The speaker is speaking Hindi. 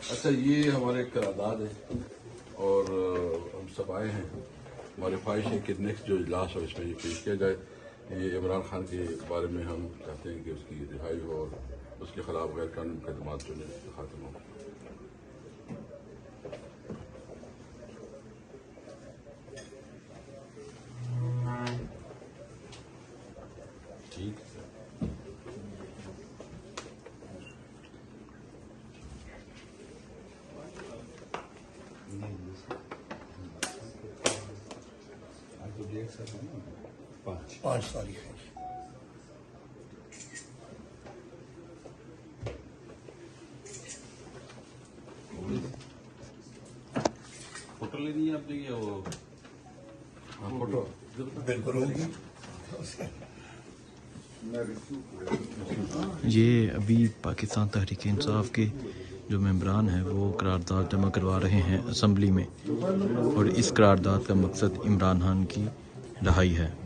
अच्छा, ये हमारे करारदाद है और हम सब आए हैं। हमारी ख्वाहिश है कि नेक्स्ट जो इजलास हो इसमें ये पेश किया जाए। ये इमरान खान के बारे में हम चाहते हैं कि उसकी रिहाई हो और उसके खिलाफ गैर कानूनी मुकदमात जो है खत्म हो। ठीक है। पाँच तारीख है। फोटो लेनी है आपने या वो? हाँ, फोटो बिल्कुल होगी। ये अभी पाकिस्तान तहरीक इंसाफ के जो मेंबरान हैं वो करारदाद जमा करवा रहे हैं असम्बली में, और इस करारदाद का मकसद इमरान खान की रहाई है।